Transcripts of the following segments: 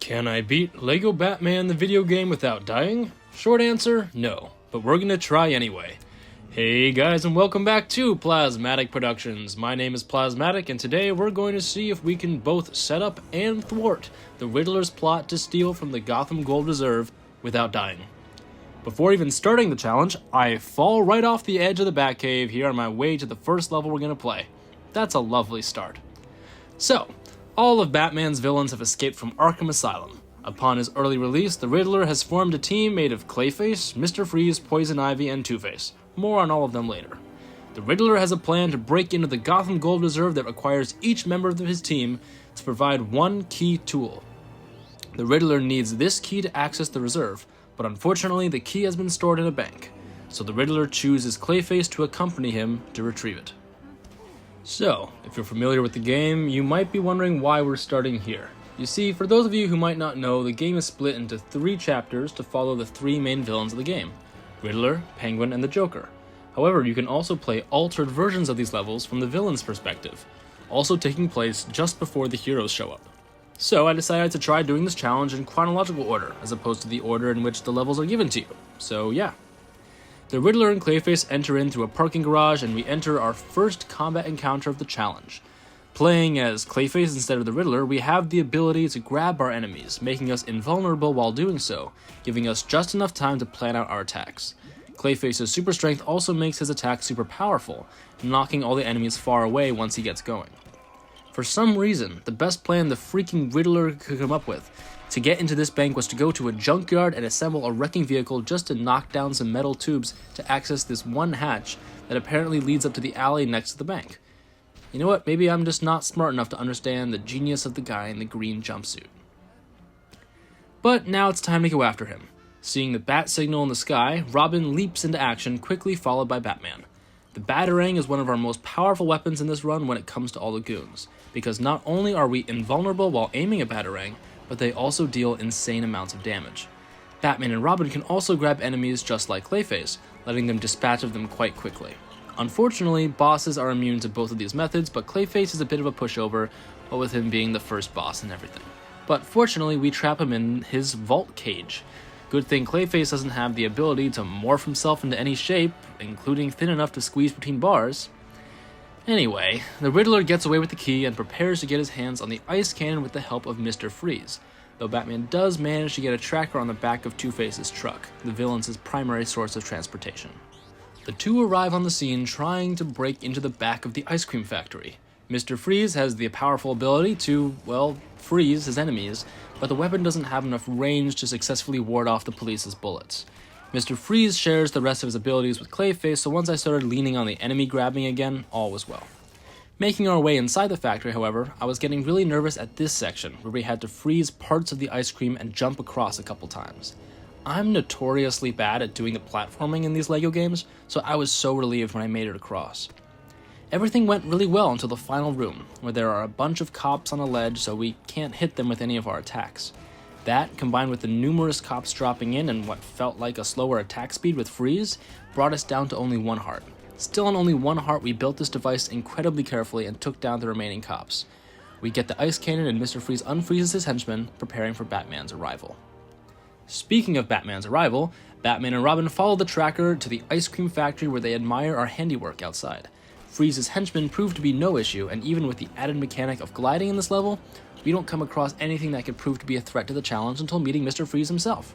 Can I beat Lego Batman the video game without dying? Short answer, no, but we're gonna try anyway. Hey guys, and welcome back to Plasmatic Productions. My name is Plasmatic, and today we're going to see if we can both set up and thwart the Riddler's plot to steal from the Gotham Gold Reserve without dying. Before even starting the challenge, I fall right off the edge of the Batcave here on my way to the first level we're gonna play. That's a lovely start. So, all of Batman's villains have escaped from Arkham Asylum. Upon his early release, the Riddler has formed a team made of Clayface, Mr. Freeze, Poison Ivy, and Two-Face. More on all of them later. The Riddler has a plan to break into the Gotham Gold Reserve that requires each member of his team to provide one key tool. The Riddler needs this key to access the reserve, but unfortunately the key has been stored in a bank, so the Riddler chooses Clayface to accompany him to retrieve it. So, if you're familiar with the game, you might be wondering why we're starting here. You see, for those of you who might not know, the game is split into 3 chapters to follow the 3 main villains of the game: Riddler, Penguin, and the Joker. However, you can also play altered versions of these levels from the villain's perspective, also taking place just before the heroes show up. So I decided to try doing this challenge in chronological order, as opposed to the order in which the levels are given to you. So yeah. The Riddler and Clayface enter in through a parking garage, and we enter our first combat encounter of the challenge. Playing as Clayface instead of the Riddler, we have the ability to grab our enemies, making us invulnerable while doing so, giving us just enough time to plan out our attacks. Clayface's super strength also makes his attacks super powerful, knocking all the enemies far away once he gets going. For some reason, the best plan the freaking Riddler could come up with to get into this bank was to go to a junkyard and assemble a wrecking vehicle just to knock down some metal tubes to access this one hatch that apparently leads up to the alley next to the bank. You know what, maybe I'm just not smart enough to understand the genius of the guy in the green jumpsuit. But now it's time to go after him. Seeing the bat signal in the sky, Robin leaps into action, quickly followed by Batman. The Batarang is one of our most powerful weapons in this run when it comes to all the goons, because not only are we invulnerable while aiming a Batarang, but they also deal insane amounts of damage. Batman and Robin can also grab enemies just like Clayface, letting them dispatch of them quite quickly. Unfortunately, bosses are immune to both of these methods, but Clayface is a bit of a pushover, what with him being the first boss and everything. But fortunately, we trap him in his vault cage. Good thing Clayface doesn't have the ability to morph himself into any shape, including thin enough to squeeze between bars. Anyway, the Riddler gets away with the key and prepares to get his hands on the ice cannon with the help of Mr. Freeze, though Batman does manage to get a tracker on the back of Two-Face's truck, the villain's primary source of transportation. The two arrive on the scene trying to break into the back of the ice cream factory. Mr. Freeze has the powerful ability to, well, freeze his enemies, but the weapon doesn't have enough range to successfully ward off the police's bullets. Mr. Freeze shares the rest of his abilities with Clayface, so once I started leaning on the enemy grabbing again, all was well. Making our way inside the factory, however, I was getting really nervous at this section, where we had to freeze parts of the ice cream and jump across a couple times. I'm notoriously bad at doing the platforming in these LEGO games, so I was so relieved when I made it across. Everything went really well until the final room, where there are a bunch of cops on a ledge so we can't hit them with any of our attacks. That, combined with the numerous cops dropping in and what felt like a slower attack speed with Freeze, brought us down to only 1 heart. Still on only 1 heart, we built this device incredibly carefully and took down the remaining cops. We get the ice cannon and Mr. Freeze unfreezes his henchmen, preparing for Batman's arrival. Speaking of Batman's arrival, Batman and Robin follow the tracker to the ice cream factory where they admire our handiwork outside. Freeze's henchmen prove to be no issue, and even with the added mechanic of gliding in this level, we don't come across anything that could prove to be a threat to the challenge until meeting Mr. Freeze himself.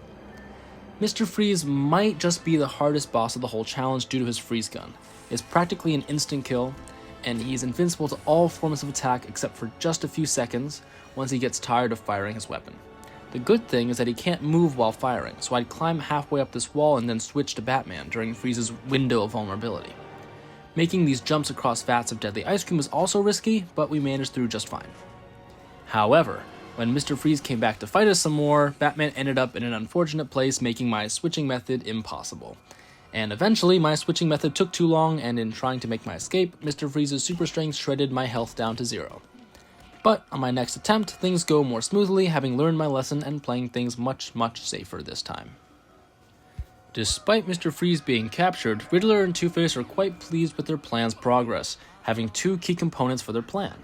Mr. Freeze might just be the hardest boss of the whole challenge due to his freeze gun. It's practically an instant kill, and he's invincible to all forms of attack except for just a few seconds once he gets tired of firing his weapon. The good thing is that he can't move while firing, so I'd climb halfway up this wall and then switch to Batman during Freeze's window of vulnerability. Making these jumps across vats of deadly ice cream was also risky, but we managed through just fine. However, when Mr. Freeze came back to fight us some more, Batman ended up in an unfortunate place, making my switching method impossible. And eventually, my switching method took too long, and in trying to make my escape, Mr. Freeze's super strength shredded my health down to 0. But on my next attempt, things go more smoothly, having learned my lesson and playing things much safer this time. Despite Mr. Freeze being captured, Riddler and Two-Face are quite pleased with their plan's progress, having 2 key components for their plan.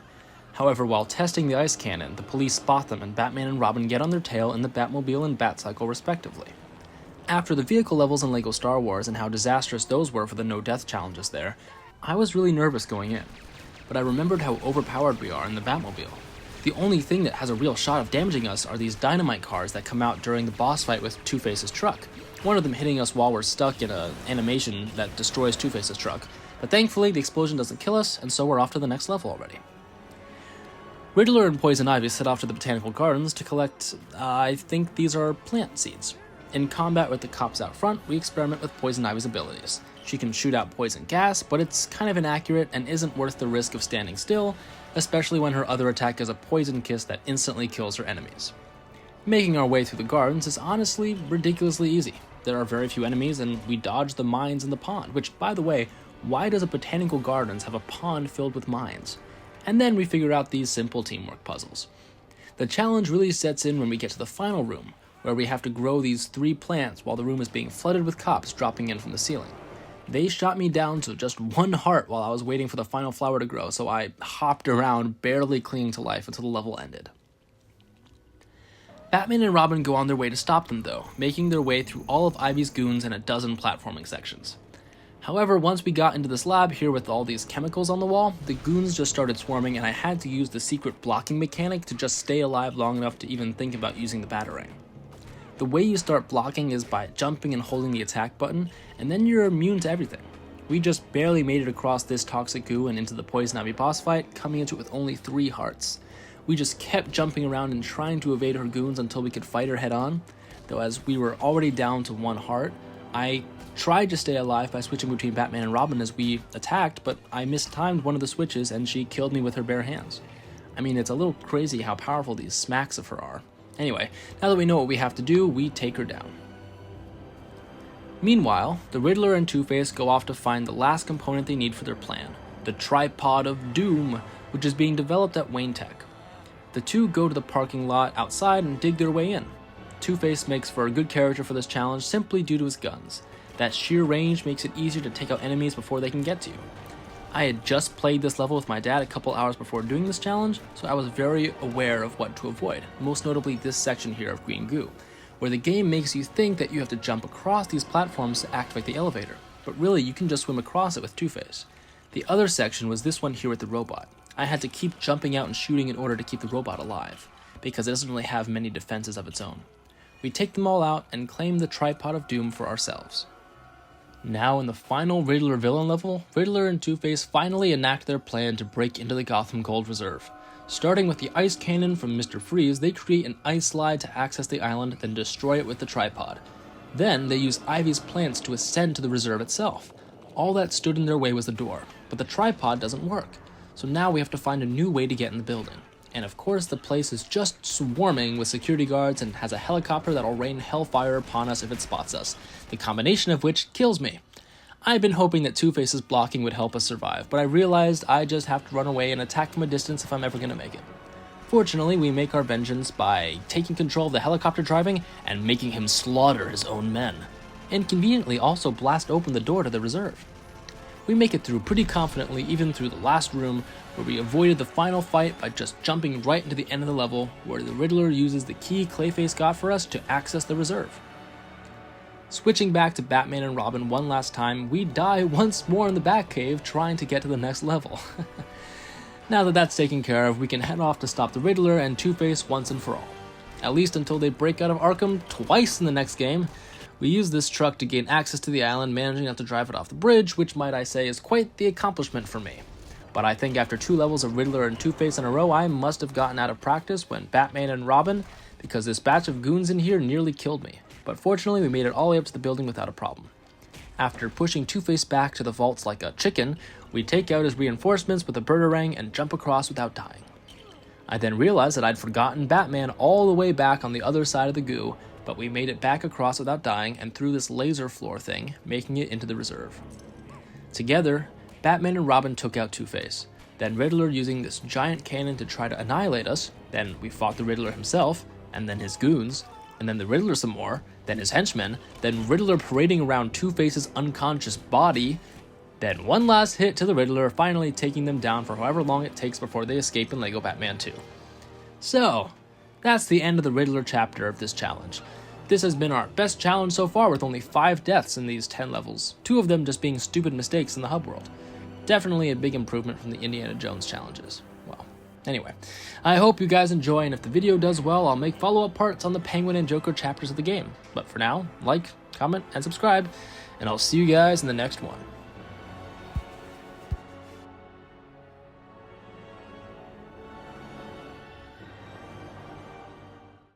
However, while testing the ice cannon, the police spot them and Batman and Robin get on their tail in the Batmobile and Batcycle respectively. After the vehicle levels in LEGO Star Wars and how disastrous those were for the no-death challenges there, I was really nervous going in, but I remembered how overpowered we are in the Batmobile. The only thing that has a real shot of damaging us are these dynamite cars that come out during the boss fight with Two-Face's truck, one of them hitting us while we're stuck in an animation that destroys Two-Face's truck, but thankfully the explosion doesn't kill us, and so we're off to the next level already. Riddler and Poison Ivy set off to the Botanical Gardens to collect, I think these are plant seeds. In combat with the cops out front, we experiment with Poison Ivy's abilities. She can shoot out poison gas, but it's kind of inaccurate and isn't worth the risk of standing still, especially when her other attack is a poison kiss that instantly kills her enemies. Making our way through the gardens is honestly ridiculously easy. There are very few enemies and we dodge the mines in the pond, which, by the way, why does a Botanical Gardens have a pond filled with mines? And then we figure out these simple teamwork puzzles. The challenge really sets in when we get to the final room, where we have to grow these 3 plants while the room is being flooded with cops dropping in from the ceiling. They shot me down to just 1 heart while I was waiting for the final flower to grow, so I hopped around, barely clinging to life until the level ended. Batman and Robin go on their way to stop them though, making their way through all of Ivy's goons and a dozen platforming sections. However, once we got into this lab here with all these chemicals on the wall, the goons just started swarming and I had to use the secret blocking mechanic to just stay alive long enough to even think about using the Batarang. The way you start blocking is by jumping and holding the attack button, and then you're immune to everything. We just barely made it across this toxic goo and into the Poison Ivy boss fight, coming into it with only 3 hearts. We just kept jumping around and trying to evade her goons until we could fight her head on, though as we were already down to 1 heart, I tried to stay alive by switching between Batman and Robin as we attacked, but I mistimed one of the switches and she killed me with her bare hands. I mean, it's a little crazy how powerful these smacks of her are. Anyway, now that we know what we have to do, we take her down. Meanwhile, the Riddler and Two-Face go off to find the last component they need for their plan, the Tripod of Doom, which is being developed at Wayne Tech. The two go to the parking lot outside and dig their way in. Two-Face makes for a good character for this challenge simply due to his guns. That sheer range makes it easier to take out enemies before they can get to you. I had just played this level with my dad a couple hours before doing this challenge, so I was very aware of what to avoid, most notably this section here of green goo, where the game makes you think that you have to jump across these platforms to activate the elevator, but really you can just swim across it with Two-Face. The other section was this one here with the robot. I had to keep jumping out and shooting in order to keep the robot alive, because it doesn't really have many defenses of its own. We take them all out and claim the Tripod of Doom for ourselves. Now in the final Riddler villain level, Riddler and Two-Face finally enact their plan to break into the Gotham Gold Reserve. Starting with the ice cannon from Mr. Freeze, they create an ice slide to access the island, then destroy it with the tripod. Then they use Ivy's plants to ascend to the reserve itself. All that stood in their way was the door, but the tripod doesn't work, so now we have to find a new way to get in the building. And of course the place is just swarming with security guards and has a helicopter that'll rain hellfire upon us if it spots us, the combination of which kills me. I've been hoping that Two-Face's blocking would help us survive, but I realized I just have to run away and attack from a distance if I'm ever gonna make it. Fortunately, we make our vengeance by taking control of the helicopter driving and making him slaughter his own men, and conveniently also blast open the door to the reserve. We make it through pretty confidently, even through the last room, where we avoided the final fight by just jumping right into the end of the level, where the Riddler uses the key Clayface got for us to access the reserve. Switching back to Batman and Robin one last time, we die once more in the Batcave trying to get to the next level. Now that that's taken care of, we can head off to stop the Riddler and Two-Face once and for all. At least until they break out of Arkham twice in the next game. We use this truck to gain access to the island, managing not to drive it off the bridge, which might I say is quite the accomplishment for me. But I think after 2 levels of Riddler and Two-Face in a row, I must have gotten out of practice when Batman and Robin, because this batch of goons in here nearly killed me. But fortunately, we made it all the way up to the building without a problem. After pushing Two-Face back to the vaults like a chicken, we take out his reinforcements with a Batarang and jump across without dying. I then realized that I'd forgotten Batman all the way back on the other side of the goo, but we made it back across without dying and through this laser floor thing, making it into the reserve. Together, Batman and Robin took out Two-Face, then Riddler using this giant cannon to try to annihilate us, then we fought the Riddler himself, and then his goons, and then the Riddler some more, then his henchmen, then Riddler parading around Two-Face's unconscious body, Then one last hit to the Riddler, finally taking them down for however long it takes before they escape in LEGO Batman 2. So, that's the end of the Riddler chapter of this challenge. This has been our best challenge so far, with only 5 deaths in these 10 levels, 2 of them just being stupid mistakes in the hub world. Definitely a big improvement from the Indiana Jones challenges. Well, anyway, I hope you guys enjoy, and if the video does well, I'll make follow-up parts on the Penguin and Joker chapters of the game. But for now, like, comment, and subscribe, and I'll see you guys in the next one.